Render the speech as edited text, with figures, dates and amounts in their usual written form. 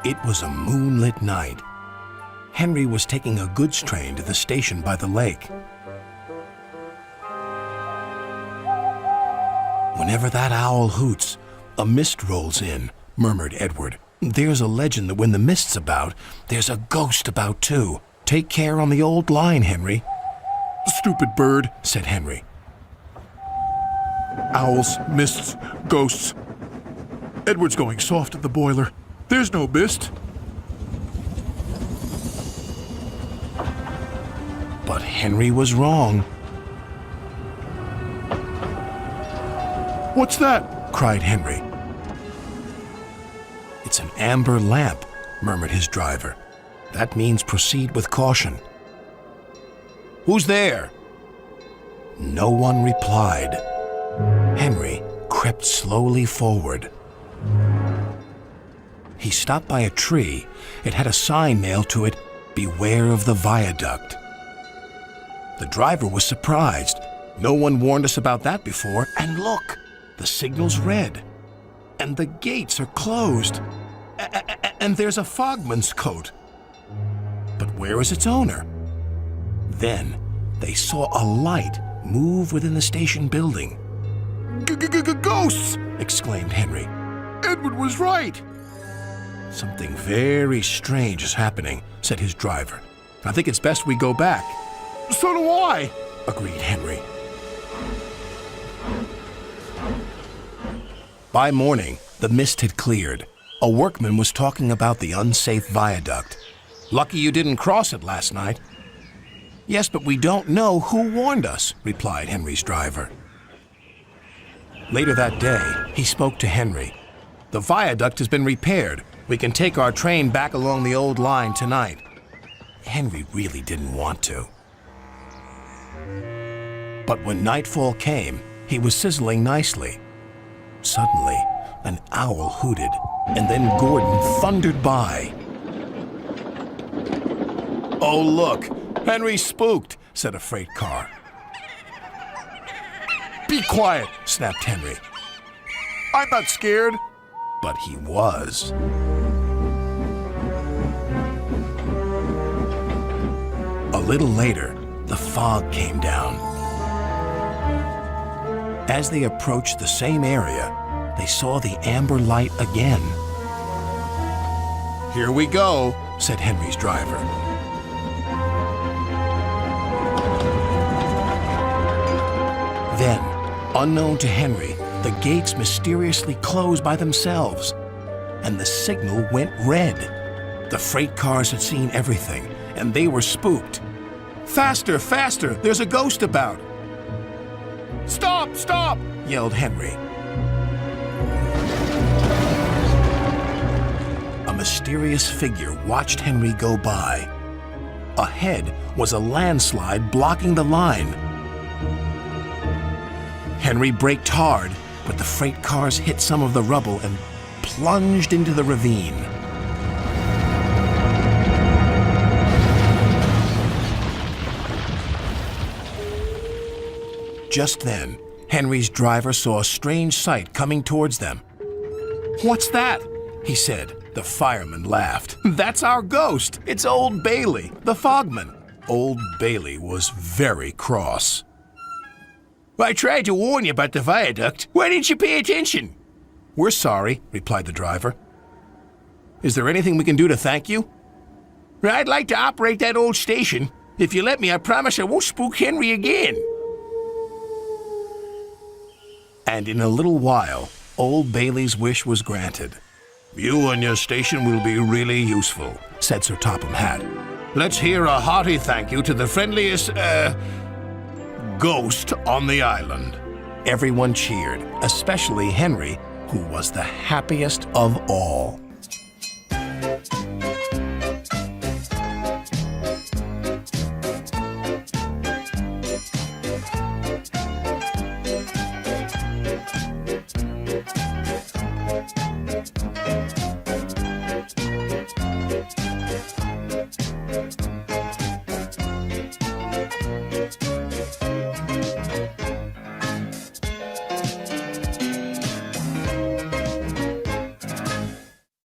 It was a moonlit night. Henry was taking a goods train to the station by the lake. "Whenever that owl hoots, a mist rolls in," murmured Edward. "There's a legend that when the mist's about, there's a ghost about too. Take care on the old line, Henry." "Stupid bird," said Henry. "Owls, mists, ghosts. Edward's going soft at the boiler. There's no mist." But Henry was wrong. "What's that?" cried Henry. "It's an amber lamp," murmured his driver. "That means proceed with caution." "Who's there?" No one replied. Henry crept slowly forward. He stopped by a tree. It had a sign nailed to it, "Beware of the viaduct." The driver was surprised. No one warned us about that before. And look, the signal's red. And the gates are closed. And there's a fogman's coat. But where is its owner? Then they saw a light move within the station building. "Ghosts!" exclaimed Henry. "Edward was right." "Something very strange is happening," said his driver. "I think it's best we go back." "So do I," agreed Henry. By morning, the mist had cleared. A workman was talking about the unsafe viaduct. "Lucky you didn't cross it last night." "Yes, but we don't know who warned us," replied Henry's driver. Later that day, he spoke to Henry. "The viaduct has been repaired. We can take our train back along the old line tonight." Henry really didn't want to. But when nightfall came, he was sizzling nicely. Suddenly, an owl hooted, and then Gordon thundered by. "Oh, look, Henry's spooked," said a freight car. "Be quiet," snapped Henry. "I'm not scared." But he was. A little later, the fog came down. As they approached the same area, they saw the amber light again. "Here we go," said Henry's driver. Then, unknown to Henry, the gates mysteriously closed by themselves, and the signal went red. The freight cars had seen everything, and they were spooked. "Faster, faster! There's a ghost about!" "Stop, stop!" yelled Henry. A mysterious figure watched Henry go by. Ahead was a landslide blocking the line. Henry braked hard, but the freight cars hit some of the rubble and plunged into the ravine. Just then, Henry's driver saw a strange sight coming towards them. "What's that?" he said. The fireman laughed. "That's our ghost. It's Old Bailey, the fogman." Old Bailey was very cross. "I tried to warn you about the viaduct. Why didn't you pay attention?" "We're sorry," replied the driver. "Is there anything we can do to thank you?" "I'd like to operate that old station. If you let me, I promise I won't spook Henry again." And in a little while, Old Bailey's wish was granted. "You and your station will be really useful," said Sir Topham Hatt. "Let's hear a hearty thank you to the friendliest, ghost on the island." Everyone cheered, especially Henry, who was the happiest of all.